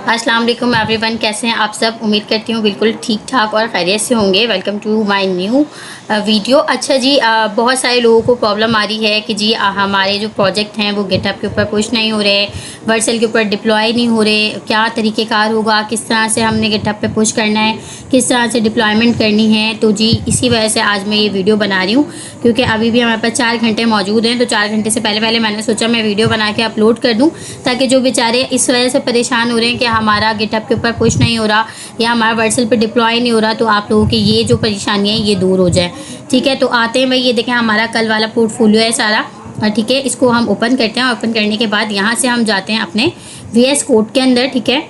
अस्सलाम वालेकुम एवरीवन, कैसे हैं आप सब। उम्मीद करती हूँ बिल्कुल ठीक ठाक और खैरियत से होंगे। Welcome to my new video. अच्छा जी, बहुत सारे लोगों को प्रॉब्लम आ रही है कि जी हमारे जो प्रोजेक्ट हैं वो गिटहब के ऊपर पुश नहीं हो रहे, वर्सल के ऊपर डिप्लॉय नहीं हो रहे। क्या तरीक़ेकार होगा, किस तरह से हमने गिटहब पे पुश करना है, किस तरह से डिप्लॉयमेंट करनी है। तो जी इसी वजह से आज मैं ये वीडियो बना रही हूँ, क्योंकि अभी भी हमारे पास 4 घंटे मौजूद हैं। तो 4 घंटे से पहले मैंने सोचा मैं वीडियो बना के अपलोड कर दूँ, ताकि जो बेचारे इस वजह से परेशान हो रहे हैं कि हमारा गिटहब के ऊपर पुश नहीं हो रहा या हमारा वर्सल पे डिप्लॉय नहीं हो रहा, तो आप लोगों की ये जो परेशानियाँ हैं ये दूर हो जाए। ठीक है, तो आते हैं भाई। ये देखें हमारा कल वाला पोर्टफोलियो है सारा। ठीक है, इसको हम ओपन करते हैं। ओपन करने के बाद यहाँ से हम जाते हैं अपने VS कोड के अंदर। ठीक है,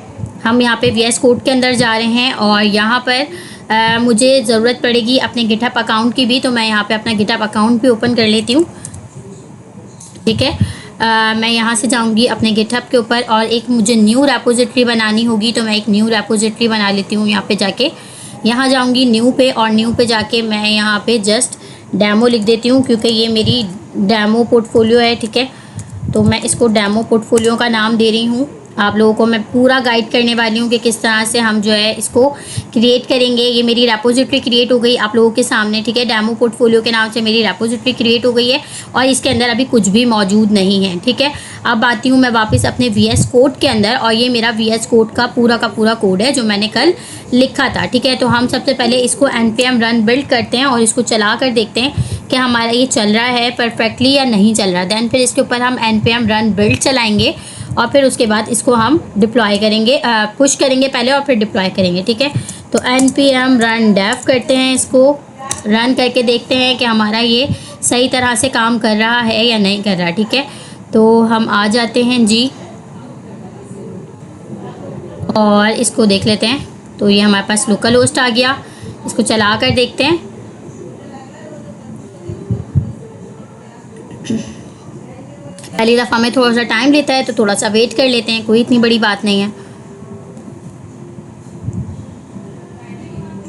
हम यहाँ पे VS कोड के अंदर जा रहे हैं और यहाँ पर मुझे ज़रूरत पड़ेगी अपने गिटहब अकाउंट की भी, तो मैं यहाँ पे अपना गिटहब अकाउंट भी ओपन कर लेती हूँ। ठीक है, मैं यहाँ से जाऊँगी अपने गिटहब के ऊपर और एक मुझे न्यू रेपोजिटरी बनानी होगी, तो मैं एक न्यू रेपोजिटरी बना लेती हूँ। यहाँ पे जाके यहाँ जाऊँगी न्यू पे, और न्यू पे जाके मैं यहाँ पे जस्ट डेमो लिख देती हूँ, क्योंकि ये मेरी डेमो पोर्टफोलियो है। ठीक है, तो मैं इसको डेमो पोर्टफोलियो का नाम दे रही हूँ। आप लोगों को मैं पूरा गाइड करने वाली हूँ कि किस तरह से हम जो है इसको क्रिएट करेंगे। ये मेरी रेपोजिटरी क्रिएट हो गई आप लोगों के सामने। ठीक है, डेमो पोर्टफोलियो के नाम से मेरी रेपोजिटरी क्रिएट हो गई है और इसके अंदर अभी कुछ भी मौजूद नहीं है। ठीक है, अब आती हूँ मैं वापस अपने VS कोड के अंदर, और ये मेरा VS कोड का पूरा कोड है जो मैंने कल लिखा था। ठीक है, तो हम सबसे पहले इसको npm रन बिल्ड करते हैं और इसको चला कर देखते हैं कि हमारा ये चल रहा है परफेक्टली या नहीं चल रहा। दैन फिर इसके ऊपर हम npm रन बिल्ड चलाएंगे और फिर उसके बाद इसको हम डिप्लॉय करेंगे, पुश करेंगे पहले और फिर डिप्लॉय करेंगे। ठीक है, तो npm रन डेव करते हैं, इसको रन करके देखते हैं कि हमारा ये सही तरह से काम कर रहा है या नहीं कर रहा। ठीक है, तो हम आ जाते हैं जी और इसको देख लेते हैं। तो ये हमारे पास लोकल होस्ट आ गया, इसको चला कर देखते हैं। पहली दफ़ा में थोड़ा सा टाइम लेता है, तो थोड़ा सा वेट कर लेते हैं, कोई इतनी बड़ी बात नहीं है।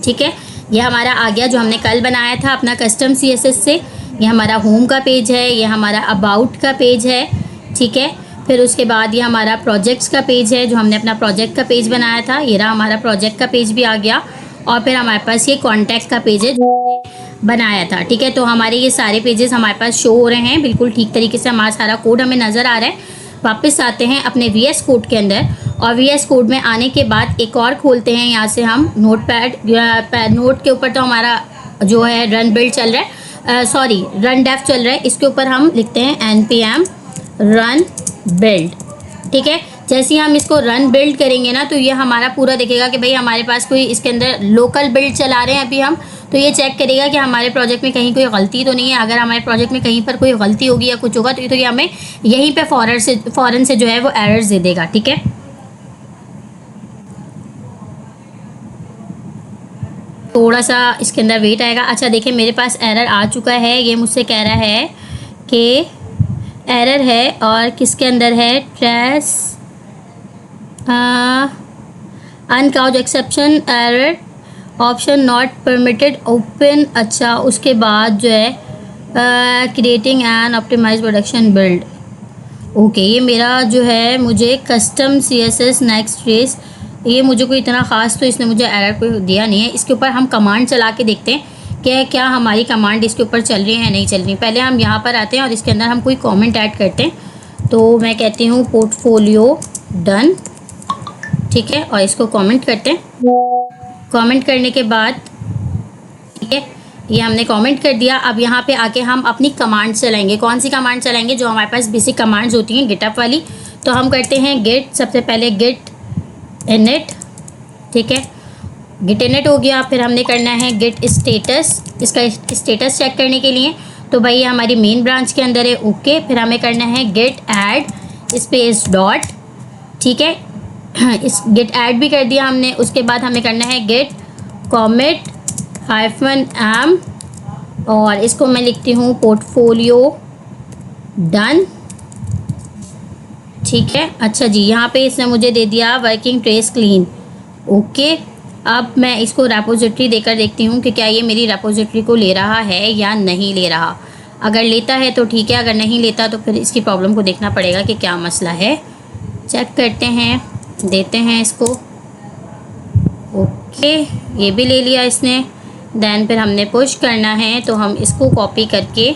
ठीक है, ये हमारा आ गया जो हमने कल बनाया था अपना कस्टम CSS से। ये हमारा होम का पेज है, ये हमारा अबाउट का पेज है। ठीक है, फिर उसके बाद ये हमारा प्रोजेक्ट्स का पेज है जो हमने अपना प्रोजेक्ट का पेज बनाया था। ये रहा हमारा प्रोजेक्ट का पेज भी आ गया, और फिर हमारे पास ये कॉन्टैक्ट का पेज है जो बनाया था। ठीक है, तो हमारे ये सारे पेजेस हमारे पास शो हो रहे हैं बिल्कुल ठीक तरीके से, हमारा सारा कोड हमें नज़र आ रहा है। वापस आते हैं अपने VS कोड के अंदर, और VS कोड में आने के बाद एक और खोलते हैं यहाँ से हम नोट के ऊपर। तो हमारा जो है रन बिल्ड चल रहा है, सॉरी रन डेव चल रहा है। इसके ऊपर हम लिखते हैं npm रन बिल्ड। ठीक है, जैसे ही हम इसको रन बिल्ड करेंगे ना, तो ये हमारा पूरा देखेगा कि भाई हमारे पास कोई इसके अंदर लोकल बिल्ड चला रहे हैं अभी हम, तो ये चेक करेगा कि हमारे प्रोजेक्ट में कहीं कोई गलती तो नहीं है। अगर हमारे प्रोजेक्ट में कहीं पर कोई गलती होगी या कुछ होगा, तो ये हमें यहीं पे फ़ौरन से जो है वो एरर्स दे देगा। ठीक है, थोड़ा सा इसके अंदर वेट आएगा। अच्छा देखिए, मेरे पास एरर आ चुका है। ये मुझसे कह रहा है कि एरर है, और किसके अंदर है, trace uncaught exception error option not permitted open. अच्छा, उसके बाद जो है creating an optimize production build. Okay, ये मेरा जो है मुझे कस्टम CSS नेक्स्ट रेस, ये मुझे कोई इतना ख़ास तो इसने मुझे एरर कोई दिया नहीं है। इसके ऊपर हम कमांड चला के देखते हैं कि क्या हमारी कमांड इसके ऊपर चल रही है या नहीं चल रही। पहले हम यहाँ पर आते हैं और इसके अंदर हम कोई कमेंट ऐड करते हैं। तो मैं कहती हूँ पोर्टफोलियो डन। ठीक है, और इसको कमेंट करते हैं। कमेंट करने के बाद ठीक है, ये हमने कमेंट कर दिया। अब यहाँ पे आके हम अपनी कमांड चलाएंगे। कौन सी कमांड चलाएंगे, जो हमारे पास बेसिक कमांड्स होती हैं गिटहब वाली। तो हम करते हैं गिट, सबसे पहले गिट इनिट। ठीक है, गिट इनिट हो गया। फिर हमने करना है गिट स्टेटस, इसका स्टेटस चेक करने के लिए। तो भाई ये हमारी मेन ब्रांच के अंदर है। ओके, फिर हमें करना है गिट ऐड स्पेस डॉट। ठीक है, इस गिट ऐड भी कर दिया हमने। उसके बाद हमें करना है गिट कॉमिट -m, और इसको मैं लिखती हूँ पोर्टफोलियो डन। ठीक है, अच्छा जी, यहाँ पे इसने मुझे दे दिया वर्किंग ट्रेस क्लीन। ओके, अब मैं इसको रेपोजिटरी देकर देखती हूँ कि क्या ये मेरी रेपोजिटरी को ले रहा है या नहीं ले रहा। अगर लेता है तो ठीक है, अगर नहीं लेता तो फिर इसकी प्रॉब्लम को देखना पड़ेगा कि क्या मसला है। चेक करते हैं। देते हैं इसको। ओके, ये भी ले लिया इसने। देन फिर हमने पुश करना है, तो हम इसको कॉपी करके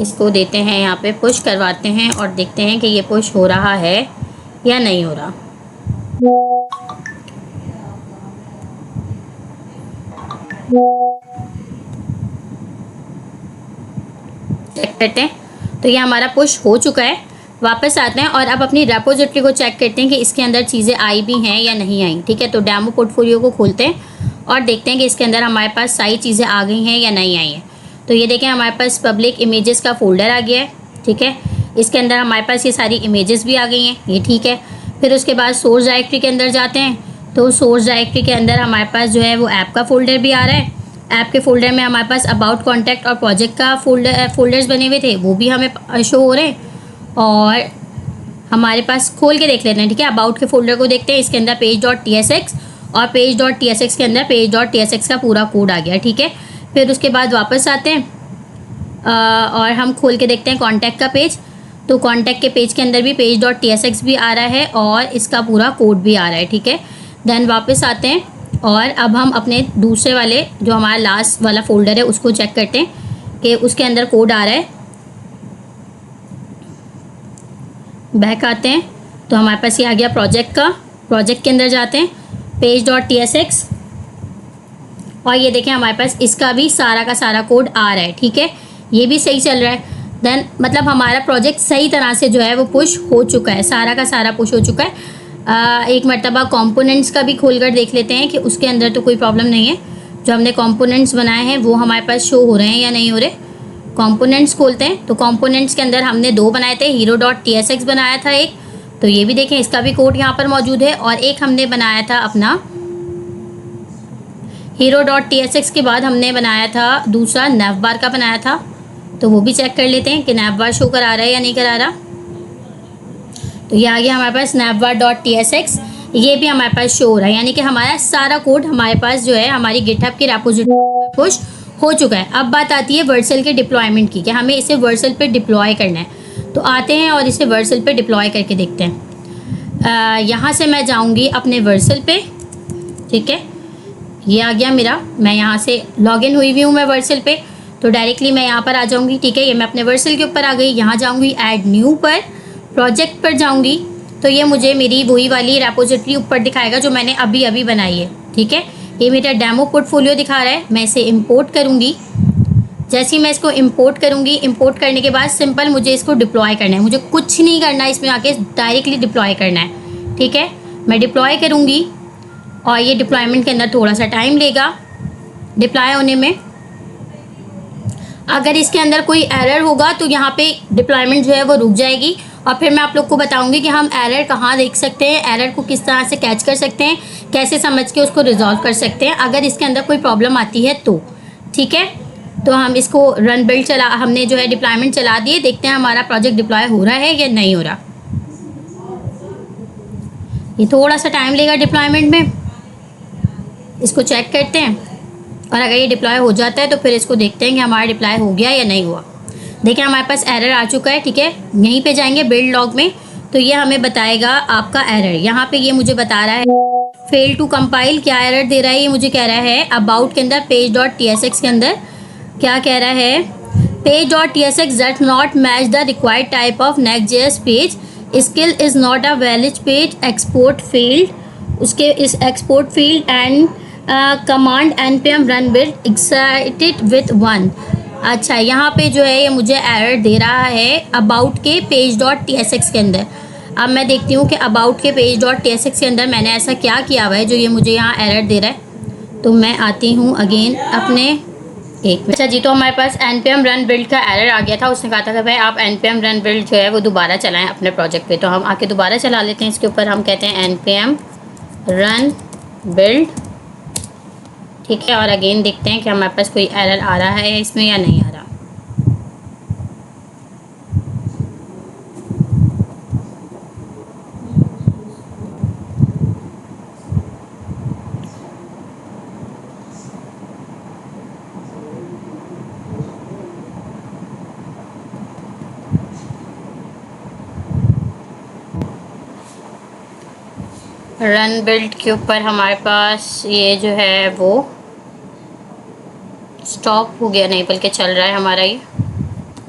इसको देते हैं यहाँ पे, पुश करवाते हैं और देखते हैं कि ये पुश हो रहा है या नहीं हो रहा। चेक करते हैं, तो ये हमारा पुश हो चुका है। वापस आते हैं और अब अपनी रेपोजिटरी को चेक करते हैं कि इसके अंदर चीज़ें आई भी हैं या नहीं आई। ठीक है, तो डेमो पोर्टफोलियो को खोलते हैं और देखते हैं कि इसके अंदर हमारे पास सारी चीज़ें आ गई हैं या नहीं आई हैं। तो ये देखें, हमारे पास पब्लिक इमेजेस का फोल्डर आ गया है। ठीक है, इसके अंदर हमारे पास ये सारी इमेजेस भी आ गई हैं, ये ठीक है। फिर उसके बाद सोर्स डायरेक्टरी के अंदर जाते हैं, तो सोर्स डायरेक्टरी के अंदर हमारे पास जो है वो ऐप का फोल्डर भी आ रहा है। ऐप के फोल्डर में हमारे पास अबाउट कॉन्टैक्ट और प्रोजेक्ट का फोल्डर्स बने हुए थे, वो भी हमें शो हो रहे हैं। और हमारे पास खोल के देख लेते हैं। ठीक है, अबाउट के फोल्डर को देखते हैं, इसके अंदर page.tsx और page.tsx के अंदर page.tsx का पूरा कोड आ गया। ठीक है, फिर उसके बाद वापस आते हैं और हम खोल के देखते हैं कॉन्टैक्ट का पेज। तो कॉन्टैक्ट के पेज के अंदर भी page.tsx भी आ रहा है और इसका पूरा कोड भी आ रहा है। ठीक है, देन वापस आते हैं और अब हम अपने दूसरे वाले जो हमारा लास्ट वाला फोल्डर है उसको चेक करते हैं कि उसके अंदर कोड आ रहा है। बैक आते हैं, तो हमारे पास ये आ गया प्रोजेक्ट का। प्रोजेक्ट के अंदर जाते हैं, page.tsx, और ये देखें हमारे पास इसका भी सारा का सारा कोड आ रहा है। ठीक है, ये भी सही चल रहा है। देन मतलब हमारा प्रोजेक्ट सही तरह से जो है वो पुश हो चुका है, सारा का सारा पुश हो चुका है। एक मरतबा कंपोनेंट्स का भी खोल कर देख लेते हैं कि उसके अंदर तो कोई प्रॉब्लम नहीं है। जो हमने कंपोनेंट्स बनाए हैं वो हमारे पास शो हो रहे हैं या नहीं हो रहे। कंपोनेंट्स खोलते हैं, तो कंपोनेंट्स के अंदर हमने 2 बनाए थे। hero.tsx बनाया था एक, तो ये भी देखें इसका भी कोड यहाँ पर मौजूद है। और एक हमने बनाया था अपना hero.tsx के बाद हमने बनाया था दूसरा navbar का बनाया था, तो वो भी चेक कर लेते हैं कि navbar शो करा रहा है या नहीं करा रहा। तो ये आ गया हमारे पास navbar.tsx, ये भी हमारे पास शो हो रहा है, यानी कि हमारा सारा कोड हमारे पास जो है हमारी गिटहब की रेपोजिटरी में पुश हो चुका है। अब बात आती है वर्सल के डिप्लॉयमेंट की, कि हमें इसे वर्सल पे डिप्लॉय करना है। तो आते हैं और इसे वर्सल पे डिप्लॉय करके देखते हैं। यहाँ से मैं जाऊँगी अपने वर्सल पे। ठीक है, ये आ गया मेरा, मैं यहाँ से लॉगिन हुई हूँ मैं वर्सल पे, तो डायरेक्टली मैं यहाँ पर आ जाऊँगी। ठीक है, ये मैं अपने वर्सल के ऊपर आ गई। यहाँ जाऊँगी ऐड न्यू पर, प्रोजेक्ट पर जाऊँगी, तो ये मुझे मेरी वही वाली रेपोजिटरी ऊपर दिखाएगा जो मैंने अभी अभी बनाई है। ठीक है, ये मेरा डेमो पोर्टफोलियो दिखा रहा है। मैं इसे इंपोर्ट करूँगी। जैसे ही मैं इसको इंपोर्ट करूँगी, इंपोर्ट करने के बाद सिंपल मुझे इसको डिप्लॉय करना है। मुझे कुछ नहीं करना है इसमें आके, डायरेक्टली डिप्लॉय करना है। ठीक है, मैं डिप्लॉय करूँगी और ये डिप्लॉयमेंट के अंदर थोड़ा सा टाइम लेगा डिप्लॉय होने में। अगर इसके अंदर कोई एरर होगा तो यहाँ पे डिप्लॉयमेंट जो है वो रुक जाएगी, और फिर मैं आप लोग को बताऊंगी कि हम एरर कहाँ देख सकते हैं, एरर को किस तरह से कैच कर सकते हैं, कैसे समझ के उसको रिजॉल्व कर सकते हैं अगर इसके अंदर कोई प्रॉब्लम आती है तो। ठीक है, तो हम इसको रन बिल्ड हमने जो है डिप्लॉयमेंट चला दिए, देखते हैं हमारा प्रोजेक्ट डिप्लॉय हो रहा है या नहीं हो रहा। ये थोड़ा सा टाइम लेगा डिप्लॉयमेंट में, इसको चेक करते हैं, और अगर ये डिप्लॉय हो जाता है तो फिर इसको देखते हैं कि हमारा डिप्लॉय हो गया या नहीं हुआ। देखिए हमारे पास एरर आ चुका है। ठीक है, यहीं पे जाएंगे बिल्ड लॉग में, तो ये हमें बताएगा आपका एरर। यहाँ पे ये मुझे बता रहा है फेल टू कंपाइल। क्या एरर दे रहा है ये मुझे कह रहा है अबाउट के अंदर page.tsx के अंदर क्या कह रहा है, page.tsx does not match the required type of Next.js page, skill is not a valid page, export failed, उसके इस export field and command npm run build excited with 1। अच्छा, यहाँ पे जो है ये मुझे एरर दे रहा है अबाउट के page.tsx के अंदर। अब मैं देखती हूँ कि अबाउट के page.tsx के अंदर मैंने ऐसा क्या किया हुआ है जो ये मुझे यहाँ एरर दे रहा है। तो मैं आती हूँ अगेन अपने एक। अच्छा जी, तो हमारे पास npm run build का एरर आ गया था। उसने कहा था भाई आप npm run build जो है वो दोबारा चलाएं अपने प्रोजेक्ट पे, तो हम आके दोबारा चला लेते हैं। इसके ऊपर हम कहते हैं npm run build। ठीक है, और अगेन देखते हैं कि हमारे पास कोई एरर आ रहा है इसमें या नहीं आ रहा। रन बिल्ड के ऊपर हमारे पास ये जो है वो स्टॉप हो गया, नहीं बल्कि चल रहा है हमारा ये,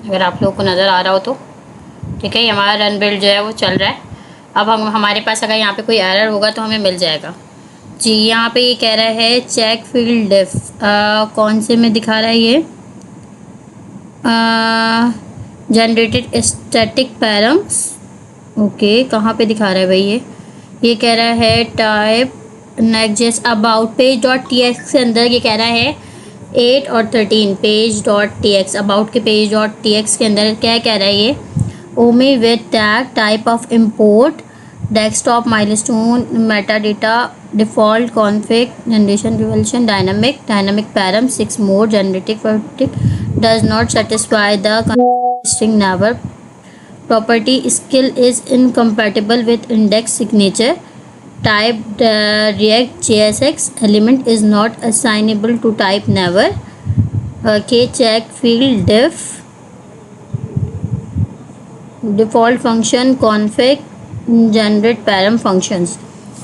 अगर आप लोगों को नज़र आ रहा हो तो। ठीक है, ये हमारा रन बिल्ड जो है वो चल रहा है। अब हम हमारे पास अगर यहाँ पे कोई एरर होगा तो हमें मिल जाएगा जी। यहाँ पे ये कह रहा है चेक फील्ड डिफ, कौन से में दिखा रहा है ये, जनरेटेड स्टैटिक पैरम्स। ओके, कहाँ पे दिखा रहा है भाई ये कह रहा है type next about page dot T X के अंदर ये कह रहा है 8 और 13 page dot T X, about के पेज डॉट टी एक्स के अंदर क्या कह रहा है ये, omit with tag type of import desktop milestone meta data default config generation revolution dynamic param 6 mode generative does not satisfy the string never property skill is incompatible with index signature type react jsx element is not assignable to type never okay check field diff default function config generate param functions।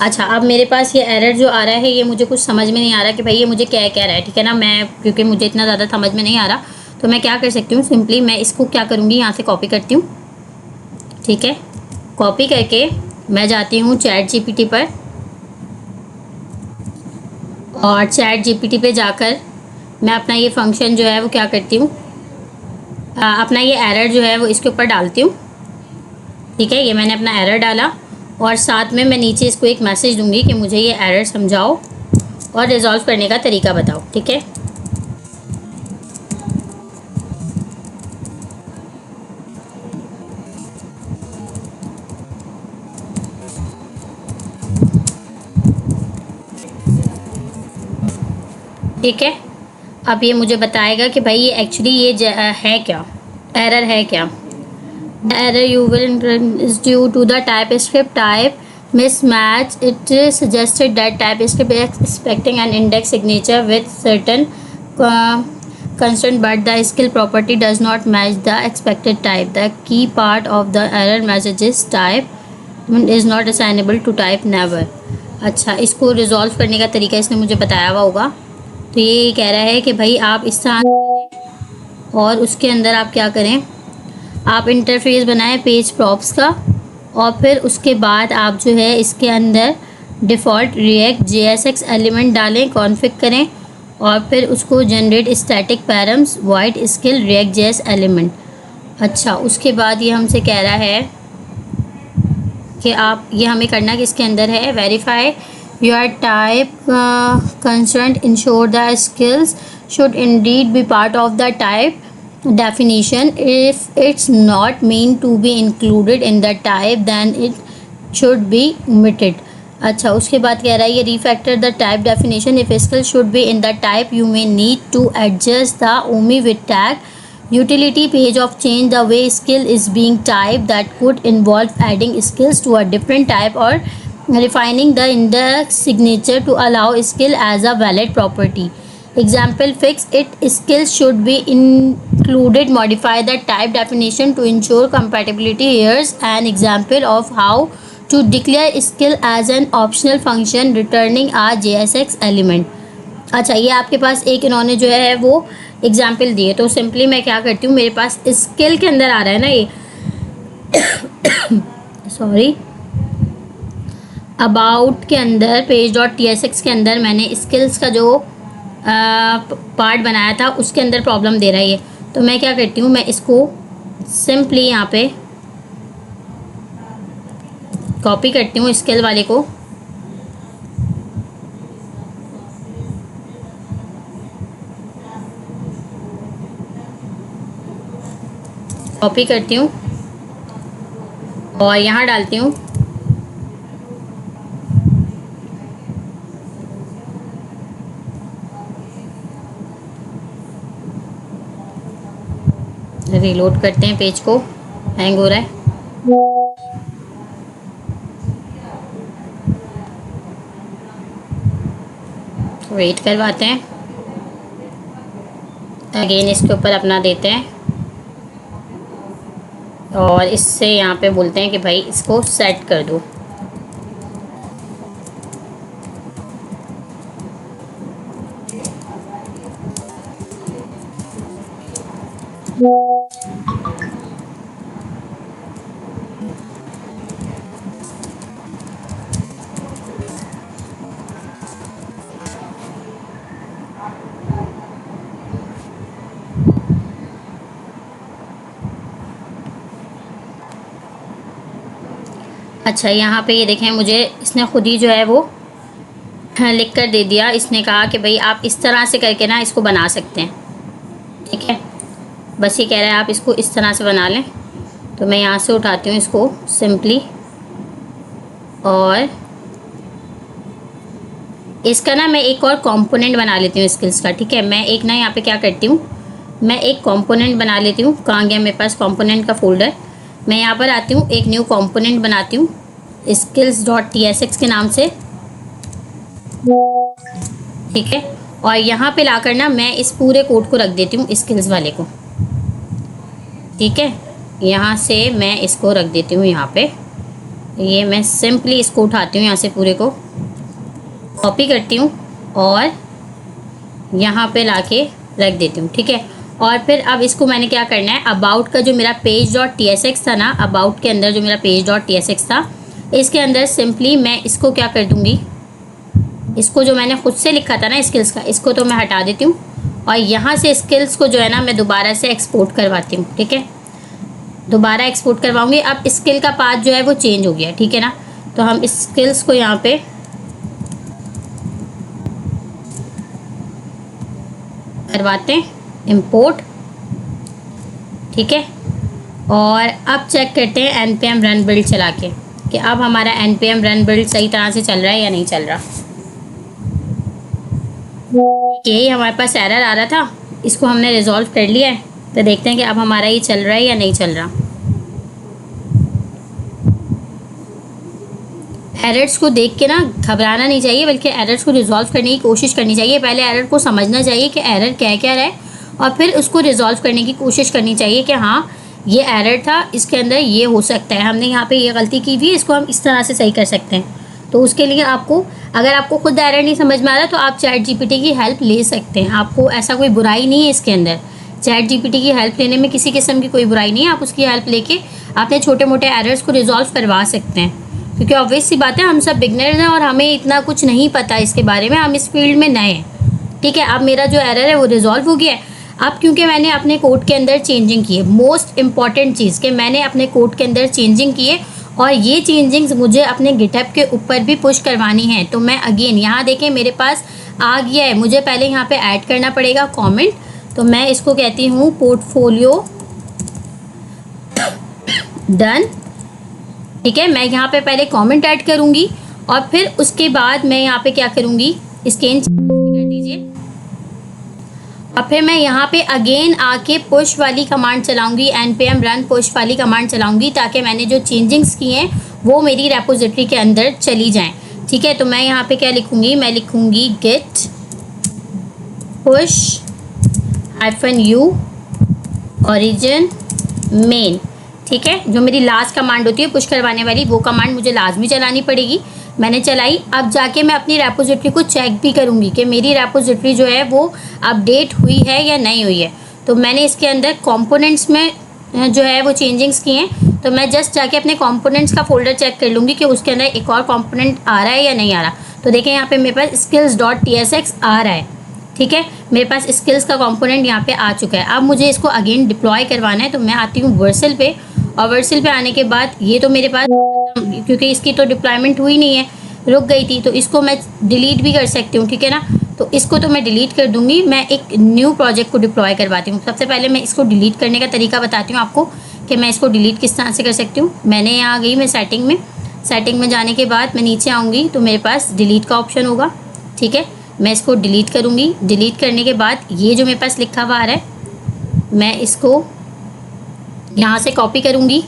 अच्छा, अब मेरे पास ये error जो आ रहा है ये मुझे कुछ समझ में नहीं आ रहा कि भाई ये मुझे क्या कह रहा है। ठीक है ना, मैं क्योंकि मुझे इतना ज़्यादा समझ में नहीं आ रहा तो मैं क्या कर सकती हूँ, सिंपली मैं इसको क्या करूँगी, यहाँ से कॉपी करती हूँ। ठीक है, कॉपी करके मैं जाती हूँ चैट जीपीटी पर और चैट जीपीटी पे जाकर मैं अपना ये फंक्शन जो है वो क्या करती हूँ, अपना ये एरर जो है वो इसके ऊपर डालती हूँ। ठीक है, ये मैंने अपना एरर डाला और साथ में मैं नीचे इसको एक मैसेज दूंगी कि मुझे ये एरर समझाओ और रिजॉल्व करने का तरीका बताओ। ठीक है, ठीक है, अब ये मुझे बताएगा कि भाई ये एक्चुअली ये है क्या, एरर है क्या। The error you will is due to the type script type mismatch. It is suggested that TypeScript is expecting an index signature with certain constraint, but the skill property does not match the expected type. The key part of the error message is type is not assignable to type never. अच्छा, इसको resolve करने का तरीका इसने मुझे बताया हुआ होगा। तो ये कह रहा है कि भाई आप इस तरह करें और उसके अंदर आप क्या करें, आप इंटरफेस बनाएं पेज प्रॉप्स का और फिर उसके बाद आप जो है इसके अंदर डिफ़ॉल्ट रिएक्ट जेएसएक्स एलिमेंट डालें, कॉन्फ़िग करें और फिर उसको generate static params wide skill react JS element. अच्छा, उसके बाद ये हमसे कह रहा है कि आप ये हमें करना कि इसके अंदर है verify your type constraint ensure the skills should indeed be part of the type definition. If it's not meant to be included in the type then it should be omitted. अच्छा, उसके बाद कह रहा है ये refactor the type definition. If skill should be in the type you may need to adjust the OMI with tag utility page of change the way skill is being typed. That could involve adding skills to a different type or refining the index signature to allow skill as a valid property. Example, fix it skills should be included, modify the type definition to ensure compatibility. Here's an example of how to declare skill as an optional function returning a JSX element. अच्छा, ये आपके पास एक इन्होंने जो है वो example दिए। तो सिंपली मैं क्या करती हूँ, मेरे पास स्किल के अंदर आ रहा है ना ये सॉरी, अबाउट के अंदर page dot T S x के अंदर मैंने स्किल्स का जो पार्ट बनाया था उसके अंदर प्रॉब्लम दे रहा है ये। तो मैं क्या करती हूँ, मैं इसको सिंपली यहाँ पे कॉपी करती हूँ स्किल वाले को कॉपी करती हूँ और यहाँ डालती हूँ रीलोड करते हैं, पेज को हैंग हो रहा है। वेट करवाते हैं, अगेन इसके ऊपर अपना देते हैं और इससे यहाँ पे बोलते हैं कि भाई इसको सेट कर दो। अच्छा, यहाँ पे ये देखें, मुझे इसने खुद ही जो है वो लिख कर दे दिया। इसने कहा कि भाई आप इस तरह से करके ना इसको बना सकते हैं, ठीक है। बस ये कह रहा है आप इसको इस तरह से बना लें। तो मैं यहाँ से उठाती हूँ इसको सिंपली, और इसका ना मैं एक और कंपोनेंट बना लेती हूँ स्किल्स का, ठीक है। मैं एक ना यहाँ पे क्या करती हूँ, मैं एक कंपोनेंट बना लेती हूँ। कहाँ गया मेरे पास कंपोनेंट का फोल्डर। मैं यहाँ पर आती हूँ, एक न्यू कंपोनेंट बनाती हूँ skills.tsx के नाम से, ठीक है। और यहाँ पे लाकर ना मैं इस पूरे कोड को रख देती हूँ स्किल्स वाले को, ठीक है। यहाँ से मैं इसको रख देती हूँ यहाँ पे। ये मैं सिंपली इसको उठाती हूँ, यहाँ से पूरे को कॉपी करती हूँ और यहाँ पे लाके रख देती हूँ, ठीक है। और फिर अब इसको मैंने क्या करना है, अबाउट का जो मेरा page.tsx था ना, अबाउट के अंदर जो मेरा page.tsx था, इसके अंदर सिंपली मैं इसको क्या कर दूँगी, इसको जो मैंने खुद से लिखा था ना स्किल्स का, इसको तो मैं हटा देती हूँ। और यहाँ से स्किल्स को जो है ना मैं दोबारा से एक्सपोर्ट करवाती हूँ, ठीक है। दोबारा एक्सपोर्ट करवाऊँगी। अब स्किल का पाथ जो है वो चेंज हो गया, ठीक है ना। तो हम इस स्किल्स को यहाँ पे करवाते हैं इंपोर्ट, ठीक है। और अब चेक करते हैं npm रन बिल्ड चला के कि अब हमारा npm रन बिल्ड सही तरह से चल रहा है या नहीं चल रहा। यही हमारे पास एरर आ रहा था, इसको हमने रिजॉल्व कर लिया है। तो देखते हैं कि अब हमारा ये चल रहा है या नहीं चल रहा। एरर्स को देख के ना घबराना नहीं चाहिए, बल्कि एरर्स को रिजॉल्व करने की कोशिश करनी चाहिए। पहले एरर को समझना चाहिए कि एरर क्या क्या है, और फिर उसको रिजॉल्व करने की कोशिश करनी चाहिए कि हाँ ये एरर था, इसके अंदर ये हो सकता है, हमने यहाँ पे ये गलती की हुई, इसको हम इस तरह से सही कर सकते हैं। तो उसके लिए आपको, अगर आपको खुद एरर नहीं समझ में आ रहा तो आप चैट जीपीटी की हेल्प ले सकते हैं। आपको ऐसा कोई बुराई नहीं है इसके अंदर, चैट जीपीटी की हेल्प लेने में किसी किस्म की कोई बुराई नहीं है। आप उसकी हेल्प लेके अपने छोटे मोटे एरर्स को रिजॉल्व करवा सकते हैं, क्योंकि ऑब्वियस सी बात है हम सब बिगनर्स हैं और हमें इतना कुछ नहीं पता इसके बारे में, हम इस फील्ड में नए हैं, ठीक है। अब मेरा जो एरर है वो रिजॉल्व हो गया है। अब क्योंकि मैंने अपने कोड के अंदर चेंजिंग की है, मोस्ट इम्पॉर्टेंट चीज़ कि मैंने अपने कोड के अंदर चेंजिंग की है, और ये चेंजिंग्स मुझे अपने गिटहब के ऊपर भी पुश करवानी है। तो मैं अगेन यहाँ देखें मेरे पास आ गया है, मुझे पहले यहाँ पे ऐड करना पड़ेगा कमेंट। तो मैं इसको कहती हूँ पोर्टफोलियो डन, ठीक है। मैं यहाँ पे पहले कमेंट ऐड करूँगी और फिर उसके बाद मैं यहाँ पे क्या करूँगी, स्कैन कर दीजिए। और फिर मैं यहाँ पे अगेन आके पुश वाली कमांड चलाऊंगी, npm रन पुश वाली कमांड चलाऊंगी, ताकि मैंने जो चेंजिंग्स की हैं वो मेरी रेपोजिटरी के अंदर चली जाएं, ठीक है। तो मैं यहाँ पे क्या लिखूँगी, मैं लिखूँगी git push -u origin main, ठीक है। जो मेरी लास्ट कमांड होती है पुश करवाने वाली, वो कमांड मुझे लाजमी चलानी पड़ेगी। मैंने चलाई। अब जाके मैं अपनी रेपोजिटरी को चेक भी करूँगी कि मेरी रेपोजिटरी जो है वो अपडेट हुई है या नहीं हुई है। तो मैंने इसके अंदर कंपोनेंट्स में जो है वो चेंजिंग्स किए हैं, तो मैं जस्ट जाके अपने कंपोनेंट्स का फोल्डर चेक कर लूँगी कि उसके अंदर एक और कंपोनेंट आ रहा है या नहीं आ रहा। तो देखें यहाँ पे मेरे पास skills.tsx आ रहा है, ठीक है। मेरे पास स्किल्स का कंपोनेंट यहाँ पे आ चुका है। अब मुझे इसको अगेन डिप्लॉय करवाना है, तो मैं आती हूँ वर्सल पे, और वर्सल पे आने के बाद ये तो मेरे पास, क्योंकि इसकी तो डिप्लॉयमेंट हुई नहीं है, रुक गई थी, तो इसको मैं डिलीट भी कर सकती हूँ, ठीक है ना। तो इसको तो मैं डिलीट कर दूँगी। मैं एक न्यू प्रोजेक्ट को डिप्लॉय करवाती हूँ। सबसे पहले मैं इसको डिलीट करने का तरीका बताती हूँ आपको कि मैं इसको डिलीट किस तरह से कर सकती हूँ। मैंने यहाँ गई, मैं सेटिंग में जाने के बाद मैं नीचे आऊँगी तो मेरे पास डिलीट का ऑप्शन होगा, ठीक है। मैं इसको डिलीट करूँगी। डिलीट करने के बाद ये जो मेरे पास लिखा हुआ आ रहा है, मैं इसको यहाँ से कॉपी करूँगी,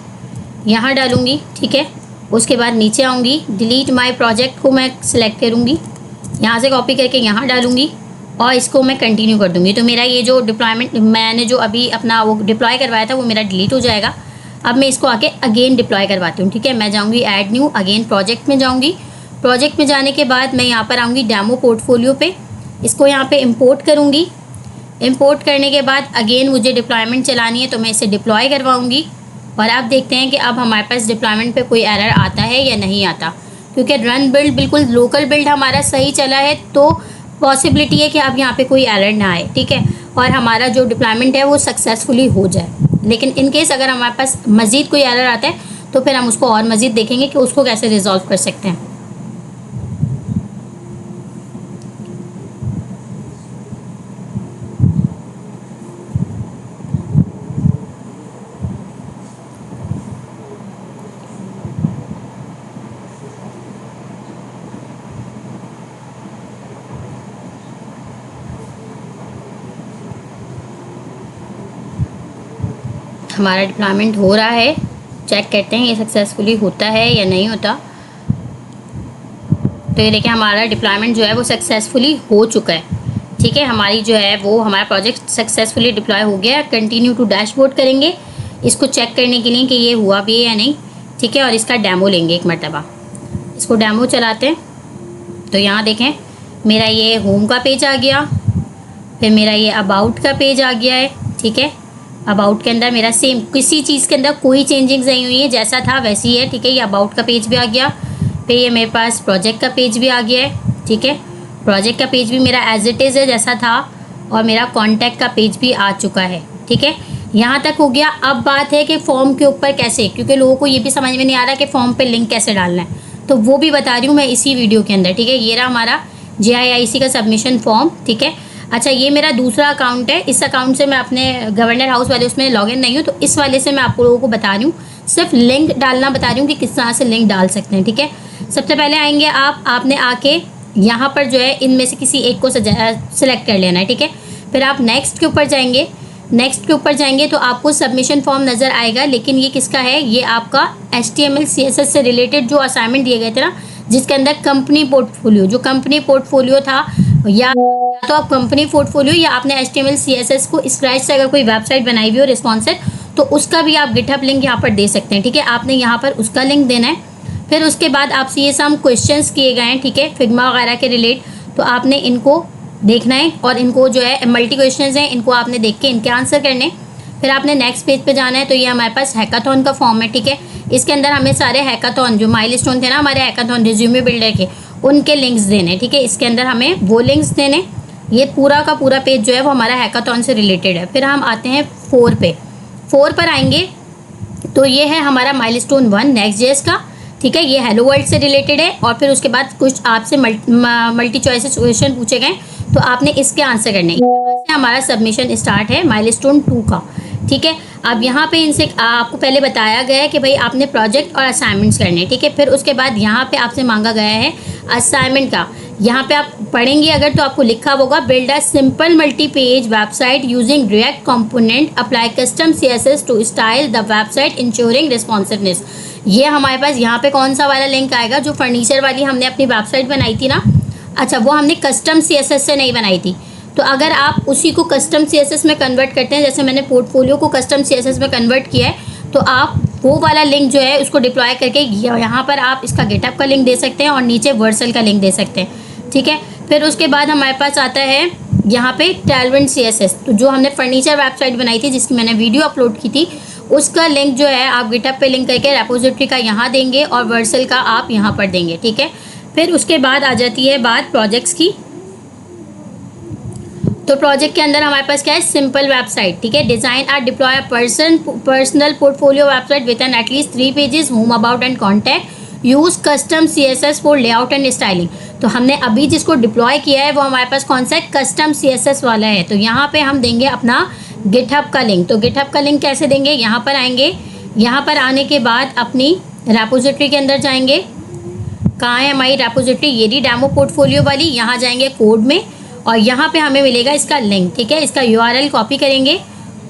यहाँ डालूँगी, ठीक है। उसके बाद नीचे आऊँगी, डिलीट माय प्रोजेक्ट को मैं सिलेक्ट करूँगी, यहाँ से कॉपी करके यहाँ डालूँगी और इसको मैं कंटिन्यू कर दूँगी। तो मेरा ये जो डिप्लॉयमेंट मैंने जो अभी अपना वो डिप्लॉय करवाया था वो मेरा डिलीट हो जाएगा। अब मैं इसको आके अगेन डिप्लॉय करवाती हूँ, ठीक है। मैं जाऊँगी ऐड न्यू, अगेन प्रोजेक्ट में जाऊँगी। प्रोजेक्ट में जाने के बाद मैं यहाँ पर आऊँगी डेमो पोर्टफोलियो पे, इसको यहाँ पे इंपोर्ट करूँगी। इंपोर्ट करने के बाद अगेन मुझे डिप्लॉयमेंट चलानी है, तो मैं इसे डिप्लॉय करवाऊँगी और आप देखते हैं कि अब हमारे पास डिप्लॉयमेंट पे कोई एरर आता है या नहीं आता, क्योंकि रन बिल्ड बिल्कुल लोकल बिल्ड हमारा सही चला है, तो पॉसिबिलिटी है कि अब यहाँ पे कोई एरर ना आए, ठीक है, और हमारा जो डिप्लॉयमेंट है वो सक्सेसफुली हो जाए। लेकिन इन केस अगर हमारे पास मज़ीद कोई एरर आता है तो फिर हम उसको और मज़ीद देखेंगे कि उसको कैसे रिजॉल्व कर सकते हैं। हमारा डिप्लॉयमेंट हो रहा है, चेक करते हैं ये सक्सेसफुली होता है या नहीं होता। तो ये देखिए हमारा डिप्लॉयमेंट जो है वो सक्सेसफुली हो चुका है, ठीक है, हमारी जो है वो हमारा प्रोजेक्ट सक्सेसफुली डिप्लॉय हो गया। कंटिन्यू टू डैशबोर्ड करेंगे इसको चेक करने के लिए कि ये हुआ भी है या नहीं, ठीक है, और इसका डेमो लेंगे एक मरतबा। इसको डेमो चलाते हैं तो यहाँ देखें मेरा ये होम का पेज आ गया, फिर मेरा ये अबाउट का पेज आ गया है, ठीक है। अबाउट के अंदर मेरा सेम किसी चीज़ के अंदर कोई चेंजिंग्स नहीं हुई है, जैसा था वैसे ही है, ठीक है। ये अबाउट का पेज भी आ गया, फिर ये मेरे पास प्रोजेक्ट का पेज भी आ गया है, ठीक है। प्रोजेक्ट का पेज भी मेरा एज इट इज़ है जैसा था, और मेरा कॉन्टैक्ट का पेज भी आ चुका है, ठीक है। यहाँ तक हो गया। अब बात है कि फॉर्म के ऊपर कैसे, क्योंकि लोगों को ये भी समझ में नहीं आ रहा कि फॉर्म पे लिंक कैसे डालना है, तो वो भी बता रही हूँ मैं इसी वीडियो के अंदर, ठीक है। ये रहा हमारा JIIC का सबमिशन फॉर्म, ठीक है। अच्छा, ये मेरा दूसरा अकाउंट है, इस अकाउंट से मैं अपने गवर्नर हाउस वाले उसमें लॉगिन नहीं हूँ, तो इस वाले से मैं आप लोगों को बता रही हूँ, सिर्फ लिंक डालना बता रही हूँ कि किस तरह से लिंक डाल सकते हैं, ठीक है। सबसे पहले आएंगे आपने आके यहाँ पर जो है इनमें से किसी एक को सिलेक्ट कर लेना है, ठीक है। फिर आप नेक्स्ट के ऊपर जाएंगे, नेक्स्ट के ऊपर जाएंगे तो आपको सबमिशन फॉर्म नज़र आएगा, लेकिन ये किसका है, ये आपका HTML CSS से रिलेटेड जो असाइनमेंट दिए गए थे ना, जिसके अंदर कंपनी पोर्टफोलियो, जो कंपनी पोर्टफोलियो था, या तो आप कंपनी पोर्टफोलियो या आपने HTML CSS को स्क्रैच से अगर कोई वेबसाइट बनाई हुई हो रिस्पॉन्सिव, तो उसका भी आप गिटहब लिंक यहाँ पर दे सकते हैं, ठीक है। आपने यहाँ पर उसका लिंक देना है। फिर उसके बाद आपसे ये सम क्वेश्चंस किए गए हैं, ठीक है, फिग्मा वगैरह के रिलेट, तो आपने इनको देखना है और इनको जो है मल्टी क्वेश्चंस हैं, इनको आपने देख के इनके आंसर करने। फिर आपने नेक्स्ट पेज पे जाना है, तो ये हमारे पास हैकाथॉन का फॉर्म है, ठीक है। इसके अंदर हमें सारे हैकाथॉन जो माइलस्टोन थे ना हमारे हैकाथॉन रिज्यूमे बिल्डर के, उनके लिंक्स देने, ठीक है। इसके अंदर हमें वो लिंक्स देने। ये पूरा का पूरा पेज जो है वो हमारा हैकाथॉन से रिलेटेड है। फिर हम आते हैं 4 पे, 4 पर आएंगे तो ये है हमारा माइलस्टोन 1 Next.js का, ठीक है। ये हेलो वर्ल्ड से रिलेटेड है, और फिर उसके बाद कुछ आपसे मल्टी चॉइसेस क्वेश्चन पूछे गए, तो आपने इसके आंसर करने। यहाँ से हमारा सबमिशन स्टार्ट है माइलस्टोन 2 का, ठीक है। अब यहाँ पे इनसे आपको पहले बताया गया है कि भाई आपने प्रोजेक्ट और असाइनमेंट्स करने, ठीक है। फिर उसके बाद यहाँ पे आपसे मांगा गया है असाइनमेंट का। यहाँ पे आप पढ़ेंगे अगर तो आपको लिखा होगा build a simple multi page website using React component, apply custom CSS to style the website ensuring responsiveness. ये हमारे पास यहाँ पे कौन सा वाला लिंक आएगा, जो फर्नीचर वाली हमने अपनी वेबसाइट बनाई थी ना, अच्छा वो हमने कस्टम CSS से नहीं बनाई थी, तो अगर आप उसी को कस्टम CSS में कन्वर्ट करते हैं, जैसे मैंने पोर्टफोलियो को कस्टम CSS में कन्वर्ट किया है, तो आप वो वाला लिंक जो है उसको डिप्लॉय करके यहाँ पर आप इसका गिटहब का लिंक दे सकते हैं और नीचे वर्सल का लिंक दे सकते हैं, ठीक है। फिर उसके बाद हमारे पास आता है यहाँ पे टैलविंड CSS, तो जो हमने फर्नीचर वेबसाइट बनाई थी जिसकी मैंने वीडियो अपलोड की थी, उसका लिंक जो है आप गिटहब पे लिंक करके रेपोजिटरी का यहाँ देंगे और वर्सल का आप यहाँ पर देंगे, ठीक है। फिर उसके बाद आ जाती है बात प्रोजेक्ट्स की, तो प्रोजेक्ट के अंदर हमारे पास क्या है, सिंपल वेबसाइट, ठीक है। डिज़ाइन और deploy personal portfolio website with an at least 3 pages, home about and contact, use custom CSS for layout and styling. तो हमने अभी जिसको डिप्लॉय किया है वो हमारे पास कौन सा है, कस्टम CSS वाला है, तो यहाँ पे हम देंगे अपना गिटहब का लिंक। तो गिटहब का लिंक कैसे देंगे, यहाँ पर आएंगे, यहाँ पर आने के बाद अपनी रेपोजिटरी के अंदर जाएंगे। कहाँ है हमारी रेपोजिटरी, ये रही डेमो पोर्टफोलियो वाली, यहाँ जाएंगे कोड में और यहाँ पे हमें मिलेगा इसका लिंक, ठीक है। इसका URL कॉपी करेंगे,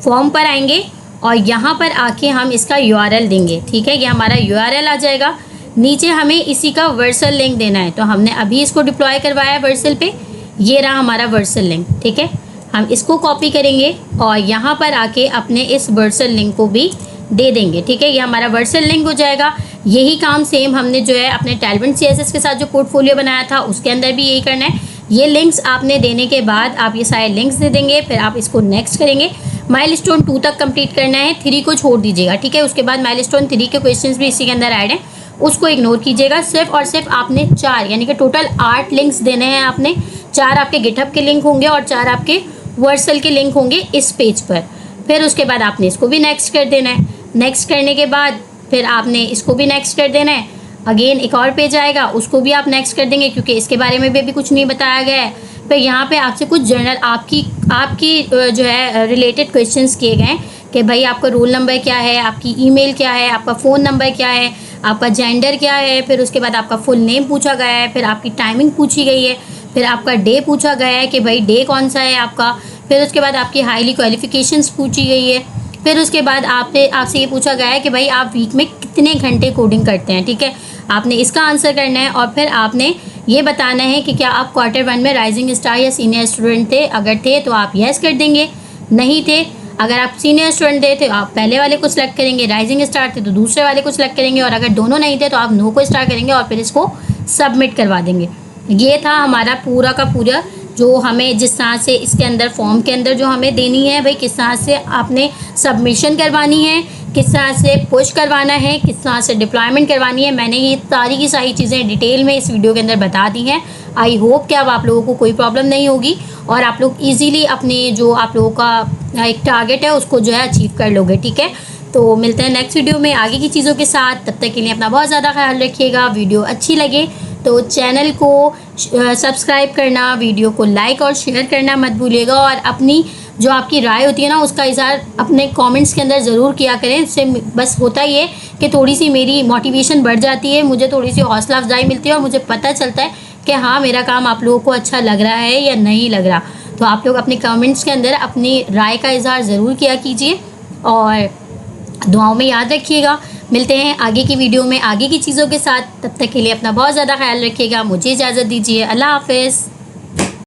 फॉर्म पर आएंगे और यहाँ पर आके हम इसका URL देंगे, ठीक है। ये हमारा URL आ जाएगा। नीचे हमें इसी का वर्सल लिंक देना है, तो हमने अभी इसको डिप्लॉय करवाया है वर्सल पे, ये रहा हमारा वर्सल लिंक, ठीक है। हम इसको कॉपी करेंगे और यहाँ पर आके अपने इस वर्सल लिंक को भी दे देंगे, ठीक है। ये हमारा वर्सल लिंक हो जाएगा। यही काम सेम हमने जो है अपने टैलविंड CSS के साथ जो पोर्टफोलियो बनाया था उसके अंदर भी यही करना है। ये लिंक्स आपने देने के बाद आप ये सारे लिंक्स दे देंगे, फिर आप इसको नेक्स्ट करेंगे। माइलस्टोन 2 तक कंप्लीट करना है, 3 को छोड़ दीजिएगा, ठीक है। उसके बाद माइलस्टोन 3 के क्वेश्चंस भी इसी के अंदर ऐड हैं, उसको इग्नोर कीजिएगा। सिर्फ और सिर्फ आपने 4 यानी कि टोटल 8 लिंक्स देने हैं आपने। 4 आपके गिटहब के लिंक होंगे और 4 आपके वर्सल के लिंक होंगे इस पेज पर। फिर उसके बाद आपने इसको भी नेक्स्ट कर देना है। नेक्स्ट करने के बाद फिर आपने इसको भी नेक्स्ट कर देना है। अगेन एक और पेज आएगा, उसको भी आप नेक्स्ट कर देंगे क्योंकि इसके बारे में भी अभी कुछ नहीं बताया गया है। फिर यहाँ पे आपसे कुछ जनरल आपकी जो है रिलेटेड क्वेश्चंस किए गए हैं कि भाई आपका रोल नंबर क्या है, आपकी ईमेल क्या है, आपका फ़ोन नंबर क्या है, आपका जेंडर क्या है। फिर उसके बाद आपका फुल नेम पूछा गया है, फिर आपकी टाइमिंग पूछी गई है, फिर आपका डे पूछा गया है कि भाई डे कौन सा है आपका। फिर उसके बाद आपकी हाईली क्वालिफिकेशंस पूछी गई है। फिर उसके बाद आपसे ये पूछा गया है कि भाई आप वीक में कितने घंटे कोडिंग करते हैं, ठीक है। आपने इसका आंसर करना है और फिर आपने ये बताना है कि क्या आप क्वार्टर 1 में राइजिंग स्टार या सीनियर स्टूडेंट थे। अगर थे तो आप येस कर देंगे, नहीं थे अगर आप सीनियर स्टूडेंट थे तो आप पहले वाले को सिलेक्ट करेंगे, राइजिंग स्टार थे तो दूसरे वाले को सिलेक्ट करेंगे, और अगर दोनों नहीं थे तो आप नो को स्टार करेंगे और फिर इसको सबमिट करवा देंगे। ये था हमारा पूरा का पूरा जो हमें जिस तरह से इसके अंदर फॉर्म के अंदर जो हमें देनी है, भाई किस तरह से आपने सबमिशन करवानी है, किस तरह से पुश करवाना है, किस तरह से डिप्लॉयमेंट करवानी है। मैंने ये सारी की सारी चीज़ें डिटेल में इस वीडियो के अंदर बता दी हैं। आई होप कि अब आप लोगों को कोई प्रॉब्लम नहीं होगी और आप लोग इजीली अपने जो आप लोगों का एक टारगेट है उसको जो है अचीव कर लोगे, ठीक है। तो मिलते हैं नेक्स्ट वीडियो में आगे की चीज़ों के साथ। तब तक के लिए अपना बहुत ज़्यादा ख्याल रखिएगा। वीडियो अच्छी लगे तो चैनल को सब्सक्राइब करना, वीडियो को लाइक और शेयर करना मत भूलिएगा, और अपनी जो आपकी राय होती है ना उसका इज़हार अपने कमेंट्स के अंदर ज़रूर किया करें। इससे बस होता ही है कि थोड़ी सी मेरी मोटिवेशन बढ़ जाती है, मुझे थोड़ी सी हौसला अफजाई मिलती है और मुझे पता चलता है कि हाँ मेरा काम आप लोगों को अच्छा लग रहा है या नहीं लग रहा। तो आप लोग अपने कमेंट्स के अंदर अपनी राय का इज़हार ज़रूर किया कीजिए और दुआओं में याद रखिएगा। मिलते हैं आगे की वीडियो में आगे की चीज़ों के साथ। तब तक के लिए अपना बहुत ज़्यादा ख्याल रखिएगा। मुझे इजाज़त दीजिए। अल्लाह हाफ़िज़।